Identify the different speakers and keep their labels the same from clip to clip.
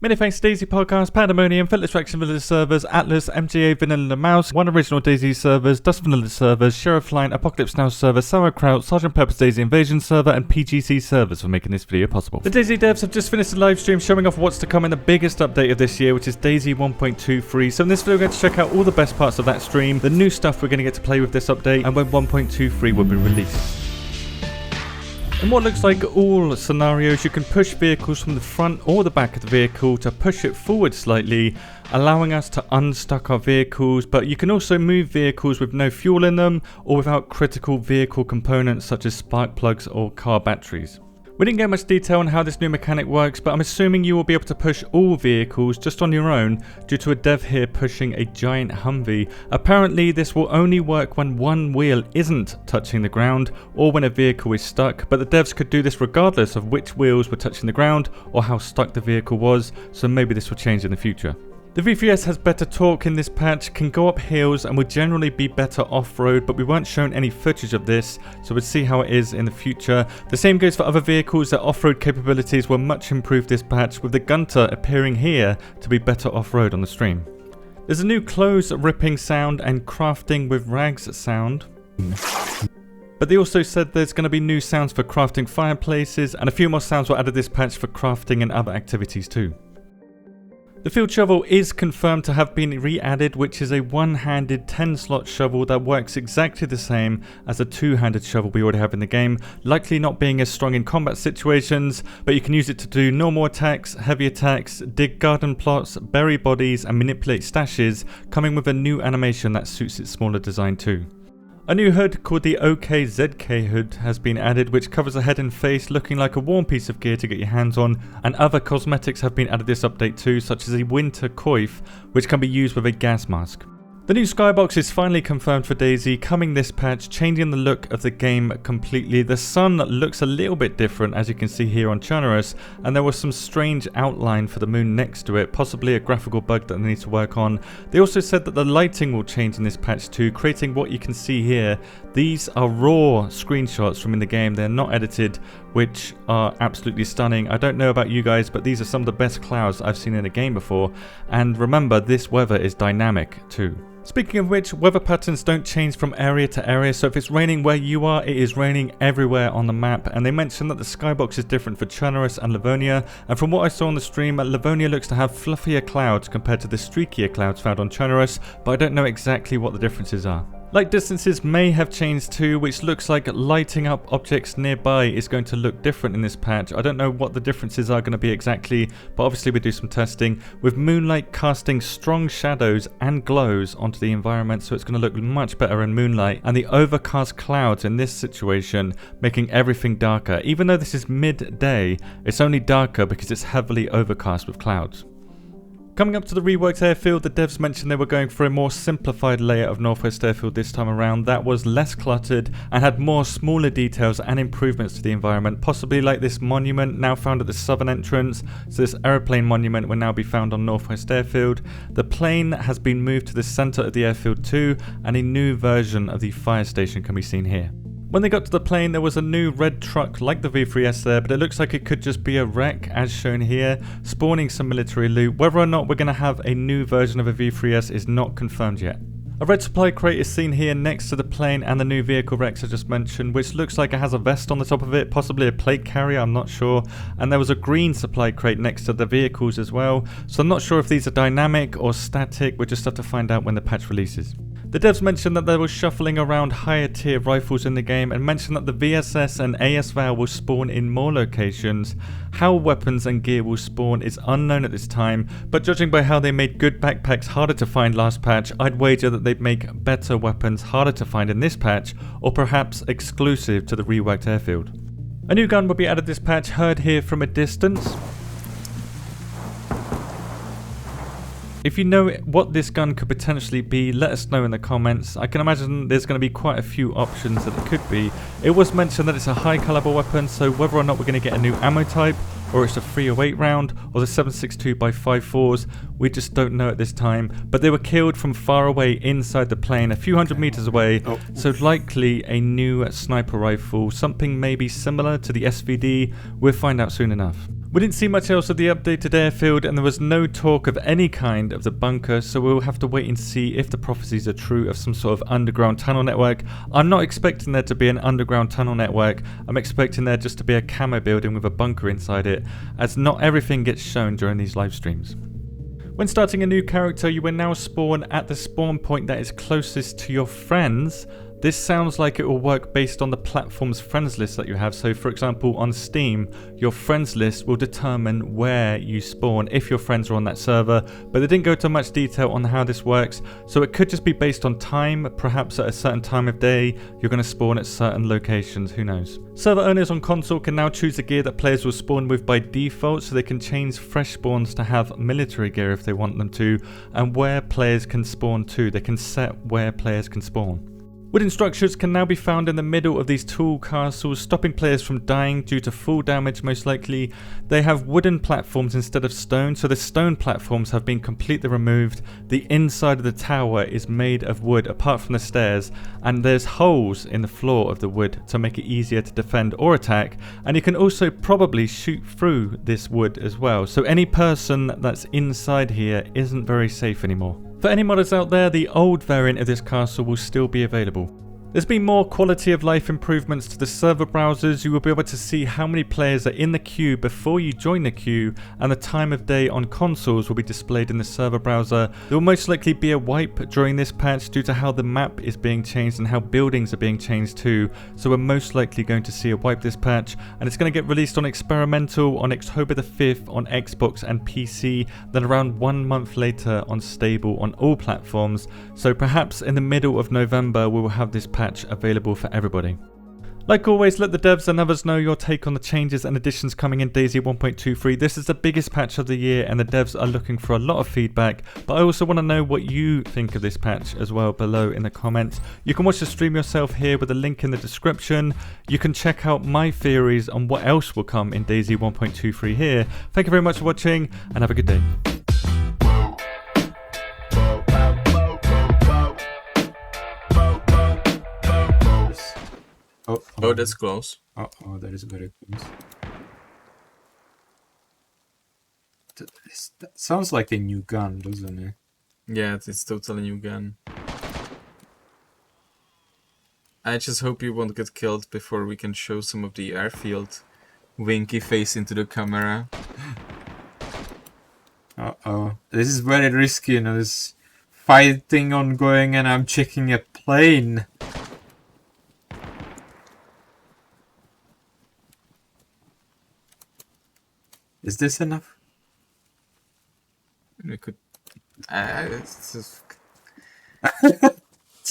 Speaker 1: Many thanks to DayZ Podcast, Pandemonium, Fettless Faction Village servers, Atlas, MGA Vanilla Mouse, One Original DayZ servers, Dust Vanilla servers, Sheriff Line, Apocalypse Now server, Sauerkraut, Sgt. Pepper's DayZ Invasion server, and PGC servers for making this video possible. The DayZ devs have just finished a live stream showing off what's to come in the biggest update of this year, which is DayZ 1.23. So in this video we're going to check out all the best parts of that stream, the new stuff we're going to get to play with this update, and when 1.23 will be released. In what looks like all scenarios, you can push vehicles from the front or the back of the vehicle to push it forward slightly, allowing us to unstuck our vehicles, but you can also move vehicles with no fuel in them or without critical vehicle components such as spark plugs or car batteries. We didn't get much detail on how this new mechanic works, but I'm assuming you will be able to push all vehicles just on your own due to a dev here pushing a giant Humvee. Apparently this will only work when one wheel isn't touching the ground or when a vehicle is stuck, but the devs could do this regardless of which wheels were touching the ground or how stuck the vehicle was, so maybe this will change in the future. The V3S has better torque in this patch, can go up hills and would generally be better off-road, but we weren't shown any footage of this, so we'll see how it is in the future. The same goes for other vehicles. Their off-road capabilities were much improved this patch, with the Gunter appearing here to be better off-road on the stream. There's a new clothes ripping sound and crafting with rags sound. But they also said there's going to be new sounds for crafting fireplaces, and a few more sounds were added this patch for crafting and other activities too. The field shovel is confirmed to have been re-added, which is a one-handed 10-slot shovel that works exactly the same as a two-handed shovel we already have in the game, likely not being as strong in combat situations, but you can use it to do normal attacks, heavy attacks, dig garden plots, bury bodies and manipulate stashes, coming with a new animation that suits its smaller design too. A new hood called the OKZK hood has been added, which covers the head and face, looking like a warm piece of gear to get your hands on, and other cosmetics have been added this update too, such as a winter coif, which can be used with a gas mask. The new Skybox is finally confirmed for DayZ, coming this patch, changing the look of the game completely. The sun looks a little bit different, as you can see here on Chernarus, and there was some strange outline for the moon next to it, possibly a graphical bug that they need to work on. They also said that the lighting will change in this patch too, creating what you can see here. These are raw screenshots from in the game, they're not edited, which are absolutely stunning. I don't know about you guys, but these are some of the best clouds I've seen in a game before, and remember, this weather is dynamic too. Speaking of which, weather patterns don't change from area to area, so if it's raining where you are, it is raining everywhere on the map. And they mentioned that the skybox is different for Chernarus and Livonia, and from what I saw on the stream, Livonia looks to have fluffier clouds compared to the streakier clouds found on Chernarus, but I don't know exactly what the differences are. Light distances may have changed too, which looks like lighting up objects nearby is going to look different in this patch. I don't know what the differences are going to be exactly, but obviously we do some testing, with moonlight casting strong shadows and glows onto the environment, so it's going to look much better in moonlight, and the overcast clouds in this situation making everything darker. Even though this is midday, it's only darker because it's heavily overcast with clouds. Coming up to the reworked airfield, the devs mentioned they were going for a more simplified layout of Northwest Airfield this time around that was less cluttered and had more smaller details and improvements to the environment, possibly like this monument now found at the southern entrance. So this aeroplane monument will now be found on Northwest Airfield. The plane has been moved to the centre of the airfield too, and a new version of the fire station can be seen here. When they got to the plane, there was a new red truck like the V3S there, but it looks like it could just be a wreck as shown here, spawning some military loot. Whether or not we're going to have a new version of a V3S is not confirmed yet. A red supply crate is seen here next to the plane and the new vehicle Rex I just mentioned, which looks like it has a vest on the top of it, possibly a plate carrier, I'm not sure. And there was a green supply crate next to the vehicles as well, so I'm not sure if these are dynamic or static. We'll just have to find out when the patch releases. The devs mentioned that they were shuffling around higher tier rifles in the game and mentioned that the VSS and ASVAL will spawn in more locations. How weapons and gear will spawn is unknown at this time, but judging by how they made good backpacks harder to find last patch, I'd wager that they'd make better weapons harder to find in this patch, or perhaps exclusive to the reworked airfield. A new gun will be added this patch, heard here from a distance. If you know what this gun could potentially be, let us know in the comments. I can imagine there's going to be quite a few options that it could be. It was mentioned that it's a high caliber weapon, so whether or not we're going to get a new ammo type, or it's a 308 round, or the 7.62x5.4s, we just don't know at this time. But they were killed from far away inside the plane, a few hundred meters away, so likely a new sniper rifle, something maybe similar to the SVD. We'll find out soon enough. We didn't see much else of the updated airfield, and there was no talk of any kind of the bunker, so we'll have to wait and see if the prophecies are true of some sort of underground tunnel network. I'm not expecting there to be an underground tunnel network. I'm expecting there just to be a camo building with a bunker inside it, as not everything gets shown during these live streams. When starting a new character, you will now spawn at the spawn point that is closest to your friends. This sounds like it will work based on the platform's friends list that you have. So for example, on Steam, your friends list will determine where you spawn if your friends are on that server, but they didn't go into much detail on how this works. So it could just be based on time, perhaps at a certain time of day, you're going to spawn at certain locations, who knows. Server owners on console can now choose the gear that players will spawn with by default, so they can change fresh spawns to have military gear if they want them to, and where players can spawn to. They can set where players can spawn. Wooden structures can now be found in the middle of these tall castles, stopping players from dying due to fall damage most likely. They have wooden platforms instead of stone, so the stone platforms have been completely removed. The inside of the tower is made of wood apart from the stairs, and there's holes in the floor of the wood to make it easier to defend or attack, and you can also probably shoot through this wood as well, so any person that's inside here isn't very safe anymore. For any modders out there, the old variant of this castle will still be available. There's been more quality of life improvements to the server browsers. You will be able to see how many players are in the queue before you join the queue, and the time of day on consoles will be displayed in the server browser. There will most likely be a wipe during this patch due to how the map is being changed and how buildings are being changed too. So we're most likely going to see a wipe this patch, and it's going to get released on experimental on October the 5th on Xbox and PC, then around 1 month later on stable on all platforms. So perhaps in the middle of November we will have this patch available for everybody. Like always, let the devs and others know your take on the changes and additions coming in DayZ 1.23. This is the biggest patch of the year and the devs are looking for a lot of feedback, but I also want to know what you think of this patch as well below in the comments. You can watch the stream yourself here with a link in the description. You can check out my theories on what else will come in DayZ 1.23 here. Thank you very much for watching and have a good day.
Speaker 2: Oh, that's close.
Speaker 3: Oh, that is very close. That sounds like a new gun, doesn't it?
Speaker 2: Yeah, it's totally new gun. I just hope you won't get killed before we can show some of the airfield. Winky face into the camera.
Speaker 3: Uh-oh. This is very risky, you know, there's fighting ongoing and I'm checking a plane. Is this enough?
Speaker 2: We could... it's just...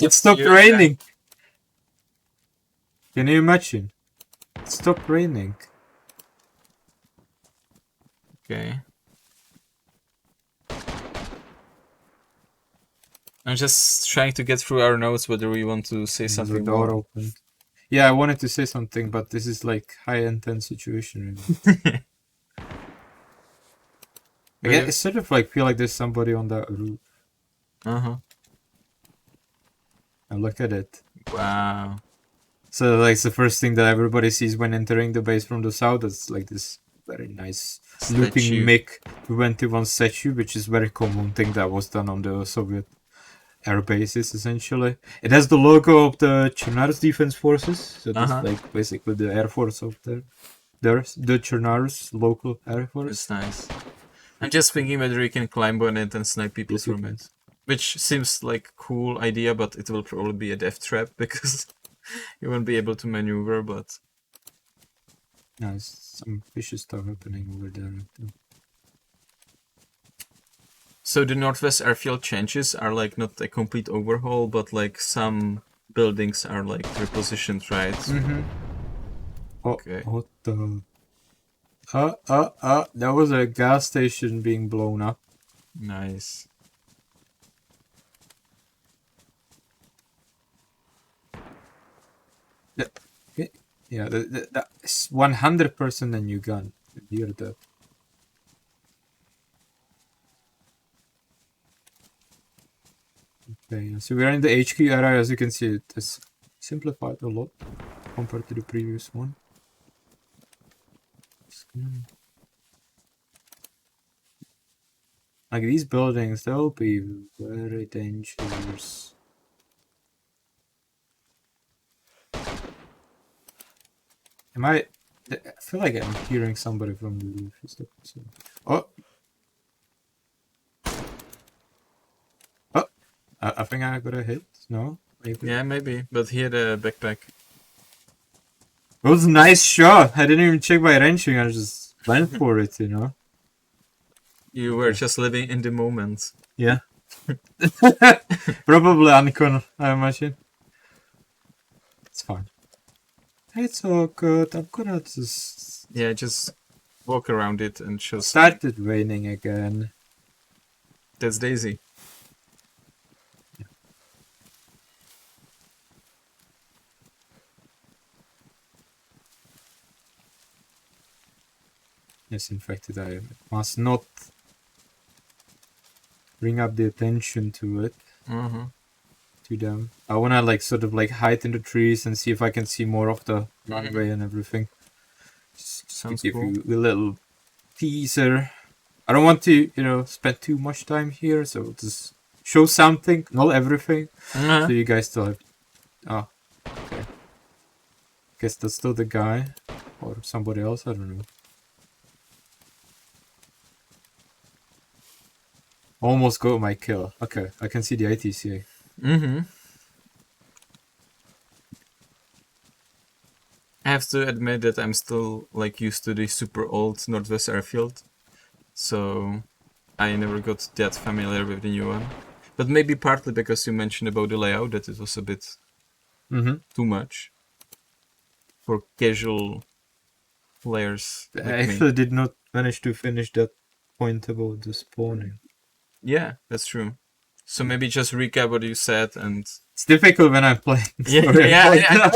Speaker 3: It stopped raining. Can you imagine? It stopped raining.
Speaker 2: Okay. I'm just trying to get through our notes whether we want to say something
Speaker 3: The door
Speaker 2: more.
Speaker 3: opened. Yeah, I wanted to say something, but this is like high intense situation. Really. I sort of like feel like there's somebody on that roof.
Speaker 2: Uh-huh.
Speaker 3: And look at it.
Speaker 2: Wow.
Speaker 3: So like it's the first thing that everybody sees when entering the base from the south. It's like this very nice looking MiG-21 statue, which is very common thing that was done on the Soviet air bases essentially. It has the logo of the Chernarus Defense Forces, so that's like basically the air force of there. There's the Chernarus local air force.
Speaker 2: It's nice. I'm just thinking whether you can climb on it and snipe people from it. Which seems like a cool idea, but it will probably be a death trap because you won't be able to maneuver, but...
Speaker 3: Nice. Some fishy stuff happening over there.
Speaker 2: So the Northwest Airfield changes are like not a complete overhaul, but like some buildings are like repositioned, right?
Speaker 3: Mm-hmm. Oh,
Speaker 2: okay.
Speaker 3: What the... There was a gas station being blown up.
Speaker 2: Nice.
Speaker 3: Yeah, that's 100% a new gun. You hear that? Okay, so we're in the HQ area. As you can see, it has simplified a lot compared to the previous one. Like these buildings, they'll be very dangerous. I feel like I'm hearing somebody from the roof. Is that so? Oh! Oh! I think I got a hit. No? Maybe.
Speaker 2: Yeah, maybe. But here the backpack.
Speaker 3: It was a nice shot. I didn't even check my ranging. I just went for it, you know?
Speaker 2: You were just living in the moment.
Speaker 3: Yeah. Probably Ancon, I imagine. It's fine. It's all good. I'm gonna just...
Speaker 2: Yeah, just walk around it and just...
Speaker 3: Started raining again.
Speaker 2: That's DayZ.
Speaker 3: Yes, in fact, I must not bring up the attention to it, to them. I wanna like sort of like hide in the trees and see if I can see more of the runway and everything. Just
Speaker 2: Sounds
Speaker 3: to give
Speaker 2: cool.
Speaker 3: you a little teaser. I don't want to, you know, spend too much time here, so just show something, not everything. So you guys still have... Oh, okay. Guess that's still the guy. Or somebody else, I don't know. Almost got my kill. Okay, I can see the ITC.
Speaker 2: I have to admit that I'm still like used to the super old Northwest Airfield, so I never got that familiar with the new one. But maybe partly because you mentioned about the layout that it was a bit too much for casual players. Like
Speaker 3: I actually did not manage to finish that point about the spawning.
Speaker 2: Yeah, that's true. So maybe just recap what you said and...
Speaker 3: It's difficult when I'm playing.
Speaker 2: I know,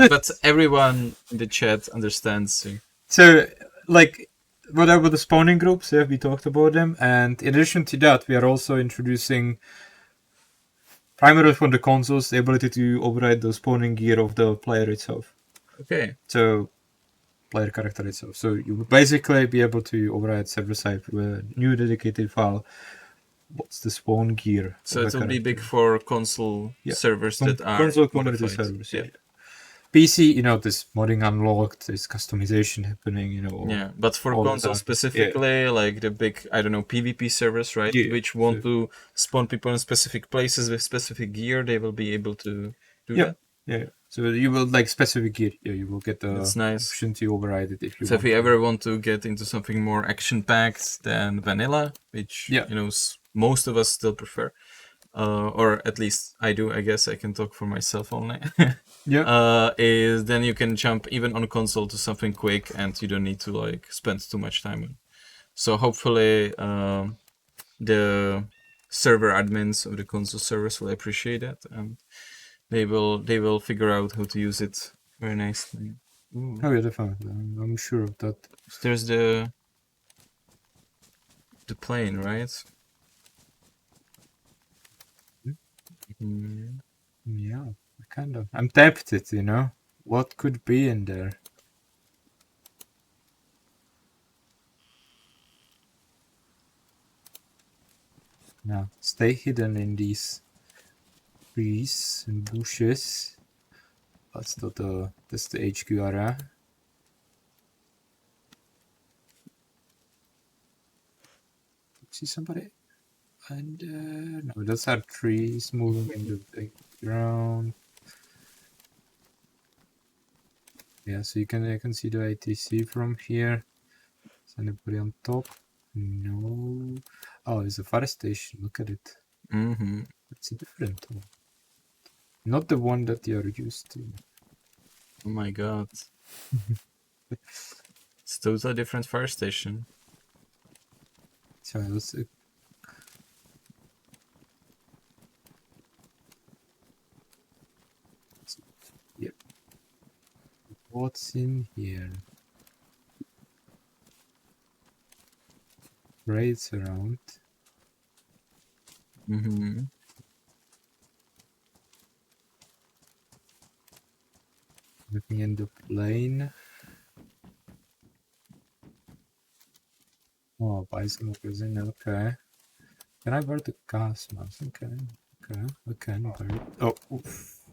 Speaker 2: but everyone in the chat understands.
Speaker 3: So, like, whatever the spawning groups, yeah, we talked about them. And in addition to that, we are also introducing, primarily from the consoles, the ability to override the spawning gear of the player itself.
Speaker 2: Okay.
Speaker 3: So, player character itself. So you will basically be able to override server side with a new dedicated file. What's the spawn gear?
Speaker 2: So it will be big for console servers that are
Speaker 3: console community
Speaker 2: modified.
Speaker 3: servers. Yeah. PC, you know, there's modding unlocked, there's customization happening, you know.
Speaker 2: Yeah, but for console specifically, like the big, I don't know, PvP servers, right?
Speaker 3: Yeah,
Speaker 2: which want to spawn people in specific places with specific gear, they will be able to do that.
Speaker 3: Yeah. So you will like specific gear. Yeah, you will get the
Speaker 2: That's nice.
Speaker 3: option to override it if you
Speaker 2: so
Speaker 3: want.
Speaker 2: If you ever want to get into something more action-packed than vanilla, which you know most of us still prefer, or at least I do. I guess I can talk for myself only. Is then you can jump even on console to something quick, and you don't need to like spend too much time. So hopefully, the server admins of the console servers will appreciate that, and they will figure out how to use it very nicely. Ooh.
Speaker 3: Oh yeah, definitely. I'm sure of that.
Speaker 2: So there's the plane, right?
Speaker 3: Yeah, kind of. I'm tempted, you know. What could be in there? Now, stay hidden in these trees and bushes. That's the HQ area. See somebody? And no, those are trees moving in the background. Yeah, so you can see the ATC from here. Is anybody on top? No. Oh, it's a fire station. Look at it. It's a different one. Not the one that you're used to.
Speaker 2: Oh my god. It's totally different fire station.
Speaker 3: So let's yep. What's in here? Raids around. Looking in the plane. Oh, buy some magazine, okay. Can I wear the gas mask? Okay. I can wear it. Oh, oof.